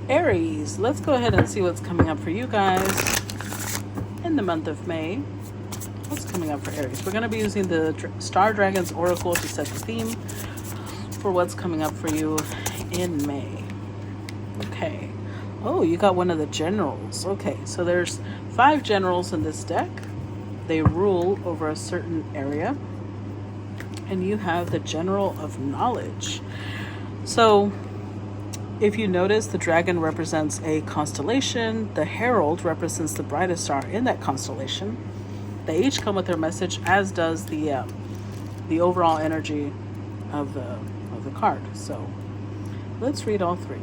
Aries, let's go ahead and see what's coming up for you guys in the month of May. What's coming up for Aries? We're going to be using the Star Dragons Oracle to set the theme for what's coming up for you in May. Okay. Oh, you got one of the generals. Okay, so there's 5 generals in this deck. They rule over a certain area. And you have the General of Knowledge. So if you notice, the dragon represents a constellation. The herald represents the brightest star in that constellation. They each come with their message, as does the overall energy of the card. So let's read all 3.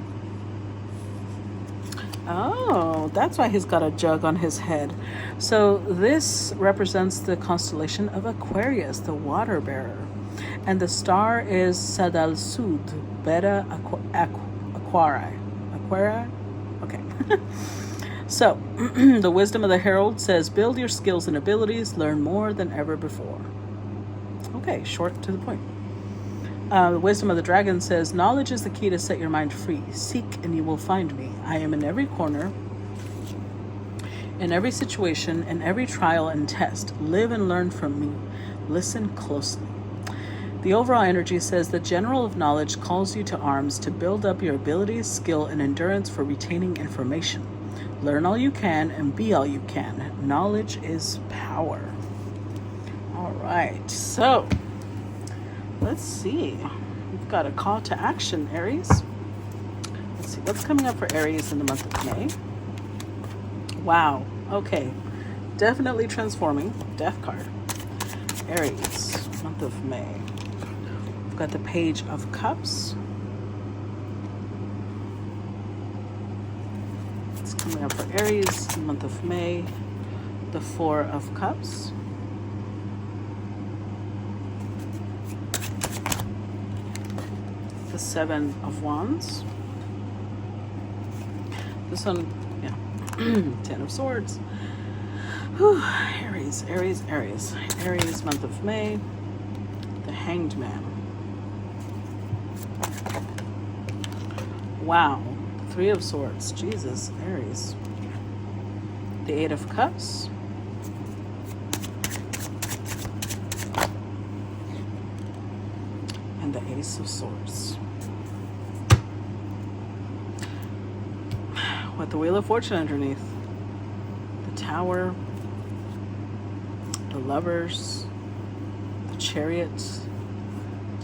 Oh, that's why he's got a jug on his head. So this represents the constellation of Aquarius, the water bearer. And the star is Sadal Sud, Beta Aquarii. Aquarii? Okay. So, the wisdom of the herald says, build your skills and abilities, learn more than ever before. Okay, short to the point. The wisdom of the dragon says, knowledge is the key to set your mind free. Seek and you will find me. I am in every corner, in every situation, in every trial and test. Live and learn from me. Listen closely. The overall energy says the General of Knowledge calls you to arms to build up your abilities, skill, and endurance for retaining information. Learn all you can and be all you can. Knowledge is power. All right, so let's see. We've got a call to action, Aries. Let's see what's coming up for Aries in the month of May. Wow. Okay. Definitely transforming. Death card. Aries, month of May. We've got the Page of Cups. What's coming up for Aries in the month of May? The 4 of Cups. The 7 of Wands. This one, yeah, 10 of Swords. Whew. Aries, Aries, Aries. Aries, month of May. The Hanged Man. Wow. 3 of Swords. Jesus, Aries. The 8 of Cups. And the Ace of Swords. With the Wheel of Fortune underneath. The Tower. The Lovers. The Chariot.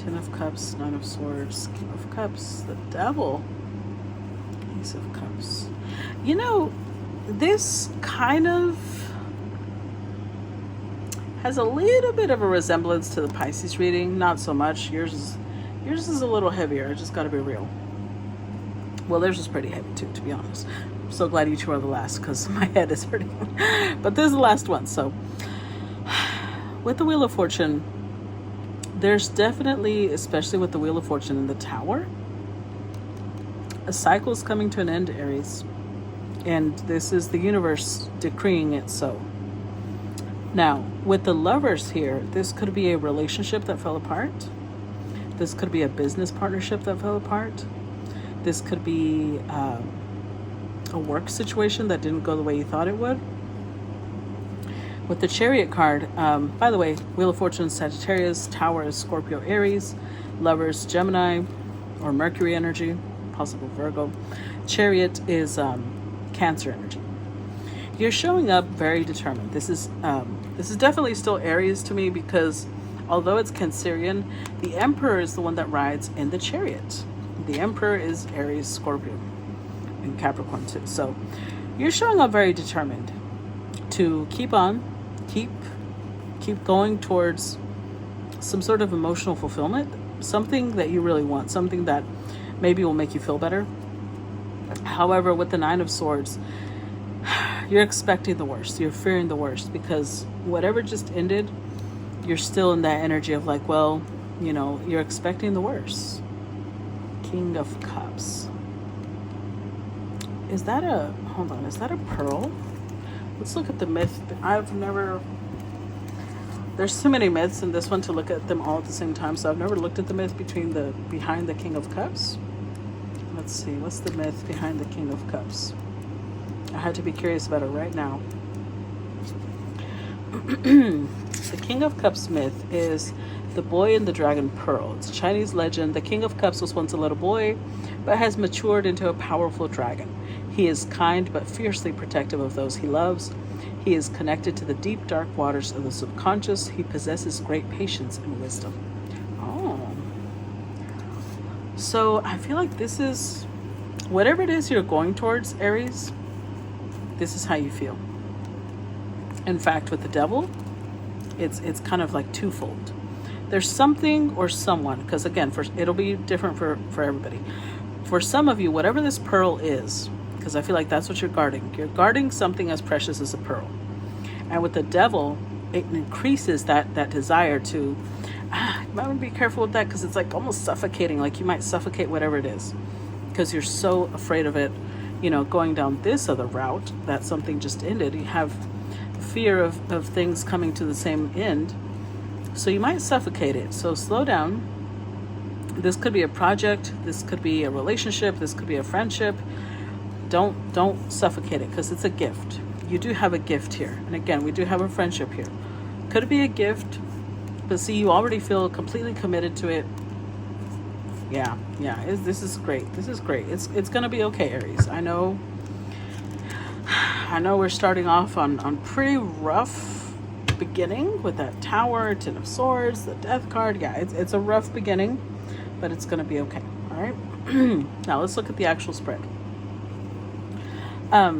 10 of Cups. 9 of Swords. King of Cups. The Devil. Ace of Cups. You know, this kind of has a little bit of a resemblance to the Pisces reading. Not so much. Yours is a little heavier. I just got to be real. Well, theirs is pretty heavy too, to be honest. I'm so glad you 2 are the last because my head is hurting. But this is the last one. So with the Wheel of Fortune, there's definitely, especially with the Wheel of Fortune and the Tower, a cycle is coming to an end, Aries. And this is the universe decreeing it so. Now, with the Lovers here, this could be a relationship that fell apart. This could be a business partnership that fell apart. This could be a work situation that didn't go the way you thought it would. With the Chariot card, by the way, Wheel of Fortune, Sagittarius, Tower is Scorpio, Aries, Lovers, Gemini, or Mercury energy, possible Virgo. Chariot is Cancer energy. You're showing up very determined. This is definitely still Aries to me because although it's Cancerian, the Emperor is the one that rides in the Chariot. The Emperor is Aries, Scorpio, and Capricorn too. So you're showing up very determined to keep on, keep going towards some sort of emotional fulfillment, something that you really want, something that maybe will make you feel better. However, with the 9 of Swords, you're expecting the worst. You're fearing the worst because whatever just ended, you're still in that energy of like, well, you know, you're expecting the worst. King of Cups. Is that a pearl? Let's look at the myth. There's too many myths in this one to look at them all at the same time, so I've never looked at the myth behind the King of Cups. Let's see, what's the myth behind the King of Cups? I had to be curious about it right now. The King of Cups myth is the boy and the dragon pearl. It's a Chinese legend. The King of Cups was once a little boy, but has matured into a powerful dragon. He is kind but fiercely protective of those he loves. He is connected to the deep, dark waters of the subconscious. He possesses great patience and wisdom. Oh. So I feel like this is, whatever it is you're going towards, Aries, this is how you feel. In fact, with the devil, it's kind of like twofold. There's something or someone, because again, it'll be different for everybody. For some of you, whatever this pearl is, because I feel like that's what you're guarding. You're guarding something as precious as a pearl. And with the devil, it increases that desire to, you might want to be careful with that, because it's like almost suffocating. Like you might suffocate whatever it is, because you're so afraid of it, going down this other route that something just ended. You have fear of things coming to the same end. So you might suffocate it. So slow down. This could be a project. This could be a relationship. This could be a friendship. Don't suffocate it, because it's a gift. You do have a gift here. And again, we do have a friendship here. Could be a gift, but see, you already feel completely committed to it. Yeah. This is great. This is great. It's gonna be okay, Aries. I know we're starting off on pretty rough beginning with that Tower, Ten of Swords, the Death card. Yeah, it's a rough beginning, but it's gonna be okay. All right. Now let's look at the actual spread. I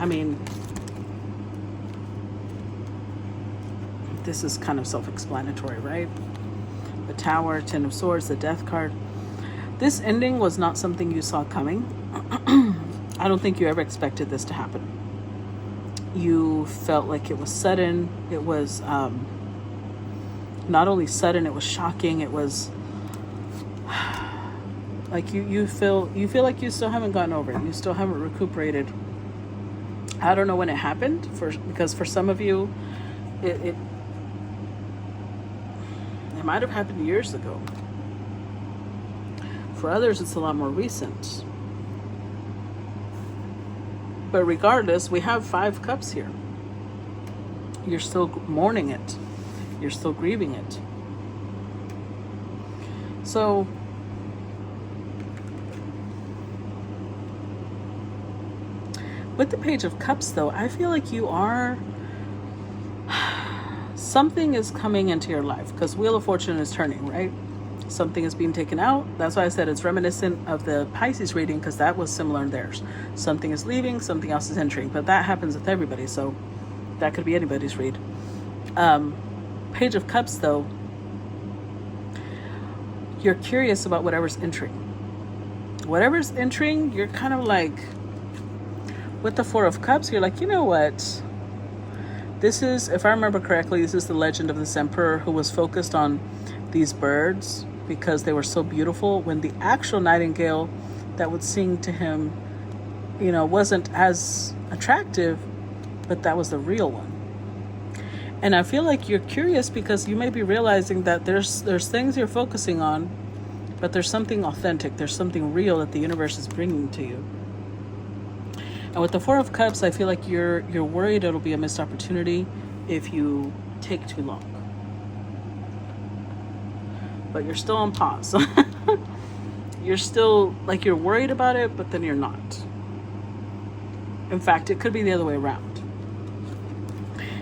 mean, this is kind of self-explanatory, right? The Tower, Ten of Swords, the Death card. This ending was not something you saw coming. I don't think you ever expected this to happen. You felt like it was sudden. It was not only sudden, it was shocking. It was like you feel like you still haven't gotten over it. You still haven't recuperated. I don't know when it happened, because for some of you, it might have happened years ago. For others, it's a lot more recent. But regardless, we have 5 cups here. You're still mourning it. You're still grieving it. So with the Page of Cups, though, I feel like you are, something is coming into your life, because Wheel of Fortune is turning, right? Something is being taken out. That's why I said it's reminiscent of the Pisces reading, because that was similar in theirs. Something is leaving, something else is entering, but that happens with everybody, so that could be anybody's read. Page of Cups, though, you're curious about whatever's entering. Whatever's entering, you're kind of like, with the Four of Cups, you're like, you know what? This is, if I remember correctly, this is the legend of this emperor who was focused on these birds because they were so beautiful, when the actual nightingale that would sing to him, wasn't as attractive, but that was the real one. And I feel like you're curious because you may be realizing that there's things you're focusing on, but there's something authentic, there's something real that the universe is bringing to you. And with the Four of Cups, I feel like you're worried it'll be a missed opportunity if you take too long. But you're still on pause. You're still, like, you're worried about it, but then you're not. In fact, it could be the other way around.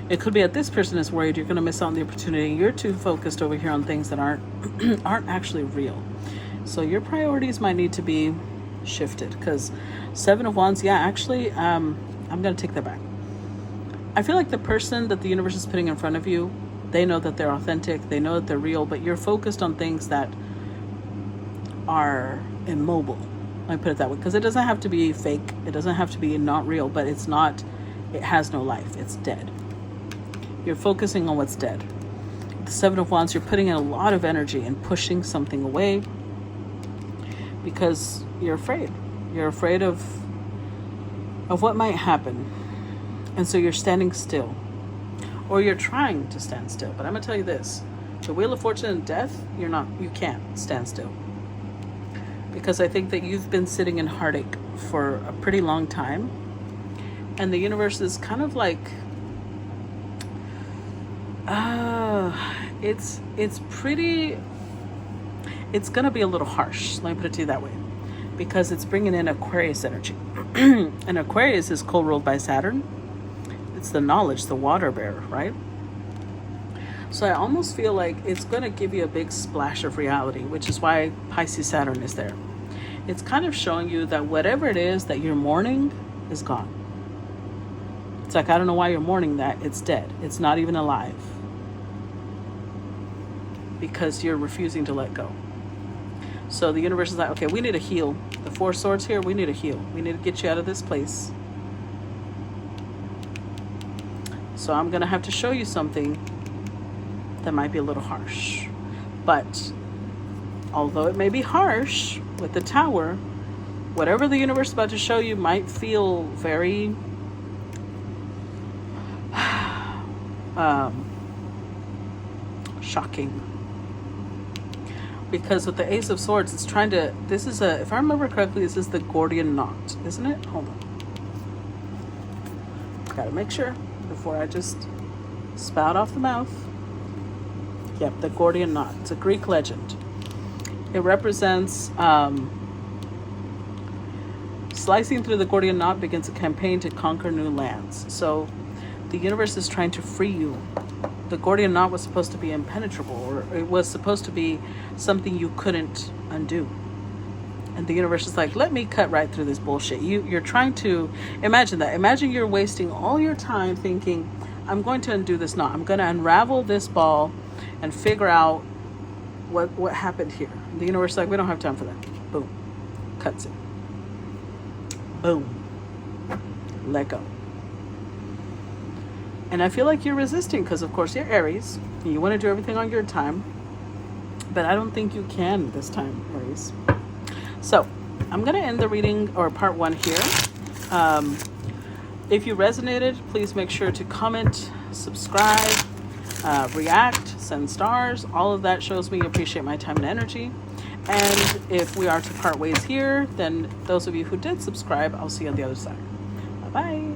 It could be that this person is worried you're going to miss out on the opportunity. You're too focused over here on things that aren't actually real. So your priorities might need to be shifted, because Seven of Wands, yeah, actually, I'm going to take that back. I feel like the person that the universe is putting in front of you, they know that they're authentic, they know that they're real, but you're focused on things that are immobile. Let me put it that way, because it doesn't have to be fake, it doesn't have to be not real, but it has no life, it's dead. You're focusing on what's dead. The Seven of Wands, you're putting in a lot of energy and pushing something away because you're afraid. You're afraid of what might happen. And so you're standing still. Or you're trying to stand still. But I'm going to tell you this. The Wheel of Fortune and Death, you can't stand still. Because I think that you've been sitting in heartache for a pretty long time. And the universe is kind of like, it's going to be a little harsh. Let me put it to you that way. Because it's bringing in Aquarius energy. And Aquarius is co-ruled by Saturn. It's the knowledge, the water bearer, right? So I almost feel like it's going to give you a big splash of reality, which is why Pisces Saturn is there. It's kind of showing you that whatever it is that you're mourning is gone. It's like, I don't know why you're mourning that. It's dead. It's not even alive. Because you're refusing to let go. So the universe is like, okay, we need to heal. The Four of Swords here, we need to heal. We need to get you out of this place. So I'm going to have to show you something that might be a little harsh. But although it may be harsh with the Tower, whatever the universe is about to show you might feel very shocking. Because with the Ace of Swords, it's trying to, if I remember correctly, this is the Gordian knot, isn't it? Hold on. Gotta make sure before I just spout off the mouth. Yep, the Gordian knot. It's a Greek legend. It represents slicing through the Gordian knot begins a campaign to conquer new lands. So the universe is trying to free you. The Gordian knot was supposed to be impenetrable, or it was supposed to be something you couldn't undo. And the universe is like, let me cut right through this bullshit. You're trying to imagine that. Imagine you're wasting all your time thinking, I'm going to undo this knot. I'm going to unravel this ball and figure out what happened here. The universe is like, we don't have time for that. Boom. Cuts it. Boom. Let go. And I feel like you're resisting because, of course, you're Aries. And you want to do everything on your time. But I don't think you can this time, Aries. So I'm going to end the reading, or part 1 here. If you resonated, please make sure to comment, subscribe, react, send stars. All of that shows me you appreciate my time and energy. And if we are to part ways here, then those of you who did subscribe, I'll see you on the other side. Bye-bye.